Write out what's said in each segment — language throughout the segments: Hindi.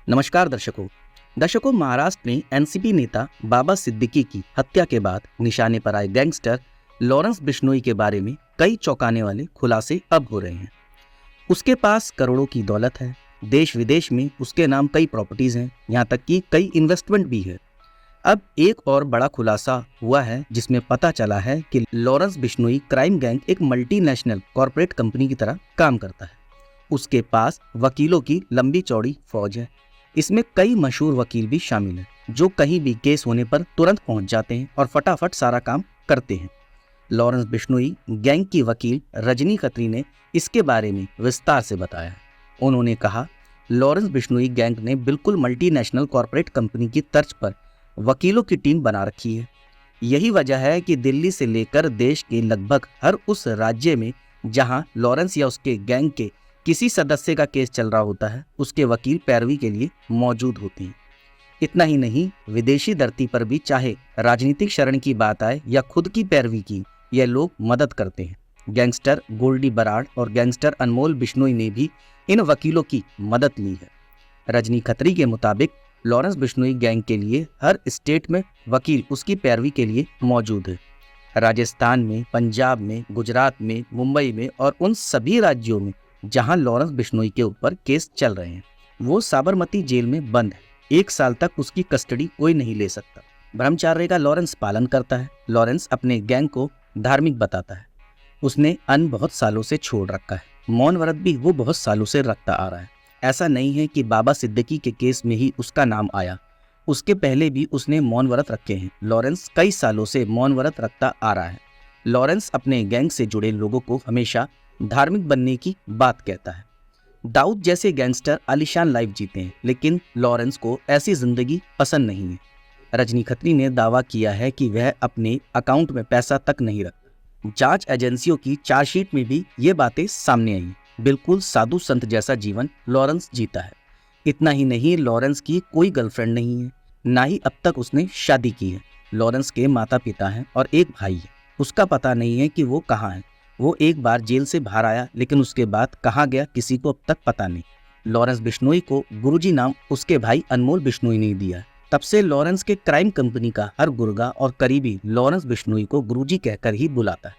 नमस्कार दर्शकों महाराष्ट्र में एनसीपी नेता बाबा सिद्दीकी की हत्या के बाद निशाने पर आए गैंगस्टर लॉरेंस बिश्नोई के बारे में कई चौंकाने वाले खुलासे अब हो रहे हैं। उसके पास करोड़ों की दौलत है, देश विदेश में उसके नाम कई प्रॉपर्टीज हैं, यहाँ तक कि कई इन्वेस्टमेंट भी है। अब एक और बड़ा खुलासा हुआ है जिसमें पता चला है कि लॉरेंस बिश्नोई क्राइम गैंग एक मल्टीनेशनल कॉरपोरेट कंपनी की तरह काम करता है। उसके पास वकीलों की लंबी चौड़ी फौज है। इसमें कई मशहूर वकील भी शामिल हैं जो कहीं भी केस होने पर तुरंत पहुंच जाते हैं और फटाफट सारा काम करते हैं। लॉरेंस बिश्नोई गैंग की वकील रजनी खत्री ने इसके बारे में विस्तार से बताया। उन्होंने कहा, लॉरेंस बिश्नोई गैंग ने बिल्कुल मल्टीनेशनल कॉरपोरेट कंपनी की तर्ज पर वकीलों की टीम बना रखी है। यही वजह है कि दिल्ली से लेकर देश के लगभग हर उस राज्य में जहां लॉरेंस या उसके गैंग के किसी सदस्य का केस चल रहा होता है, उसके वकील पैरवी के लिए मौजूद होते हैं। इतना ही नहीं, विदेशी धरती पर भी चाहे राजनीतिक शरण की बात आए या खुद की पैरवी की, यह लोग मदद करते हैं। गैंगस्टर गोल्डी बराड़ और गैंगस्टर अनमोल बिश्नोई ने भी इन वकीलों की मदद ली है। रजनी खत्री के मुताबिक लॉरेंस बिश्नोई गैंग के लिए हर स्टेट में वकील उसकी पैरवी के लिए मौजूद है। राजस्थान में, पंजाब में, गुजरात में, मुंबई में और उन सभी राज्यों में जहां लॉरेंस बिश्नोई के ऊपर केस चल रहे हैं, वो साबरमती जेल में बंद है। 1 साल तक उसकी कस्टडी कोई नहीं ले सकता। ब्रह्मचर्य का लॉरेंस पालन करता है। लॉरेंस अपने गैंग को धार्मिक बताता है। उसने अन्न बहुत सालों से छोड़ रखा है। मौन व्रत भी वो बहुत सालों से रखता आ रहा है। ऐसा नहीं है कि बाबा सिद्दीकी के केस में ही उसका नाम आया, उसके पहले भी उसने मौन व्रत रखे हैं। लॉरेंस कई सालों से मौन व्रत रखता आ रहा है। लॉरेंस अपने गैंग से जुड़े लोगों को हमेशा धार्मिक बनने की बात कहता है। दाऊद जैसे गैंगस्टर आलीशान लाइफ जीते हैं, लेकिन लॉरेंस को ऐसी जिंदगी पसंद नहीं है। रजनी खत्री ने दावा किया है कि वह अपने अकाउंट में पैसा तक नहीं रखता। जांच एजेंसियों की चार्जशीट में भी ये बातें सामने आई। बिल्कुल साधु संत जैसा जीवन लॉरेंस जीता है। इतना ही नहीं, लॉरेंस की कोई गर्लफ्रेंड नहीं है, ना ही अब तक उसने शादी की है। लॉरेंस के माता पिता हैं और एक भाई है। उसका पता नहीं है कि वो कहाँ है। वो एक बार जेल से बाहर आया, लेकिन उसके बाद कहाँ गया किसी को अब तक पता नहीं। लॉरेंस बिश्नोई को गुरुजी नाम उसके भाई अनमोल बिश्नोई ने दिया। तब से लॉरेंस के क्राइम कंपनी का हर गुर्गा और करीबी लॉरेंस बिश्नोई को गुरुजी कहकर ही बुलाता है।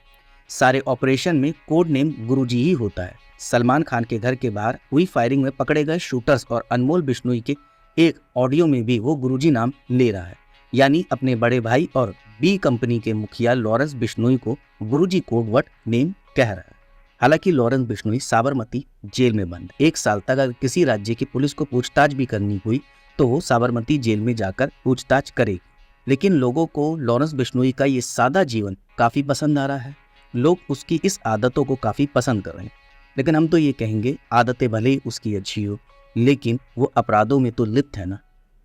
सारे ऑपरेशन में कोड नेम गुरुजी ही होता है। सलमान खान के घर के बाहर हुई फायरिंग में पकड़े गए शूटर्स और अनमोल बिश्नोई के एक ऑडियो में भी वो गुरुजी नाम ले रहा है, यानी अपने बड़े भाई और बी कंपनी के मुखिया लॉरेंस बिश्नोई को गुरुजी कोडवर्ड नेम कह रहा है। हालांकि लॉरेंस बिश्नोई साबरमती जेल में बंद। 1 साल तक अगर किसी राज्य की पुलिस को पूछताछ भी करनी हुई तो वो साबरमती जेल में जाकर पूछताछ करेगी। लेकिन लोगों को लॉरेंस बिश्नोई का ये सादा जीवन काफी पसंद आ रहा है। लोग उसकी इस आदतों को काफी पसंद कर रहे हैं। लेकिन हम तो ये कहेंगे, आदतें भले ही उसकी अच्छी हो, लेकिन वो अपराधों में तो लिप्त है ना।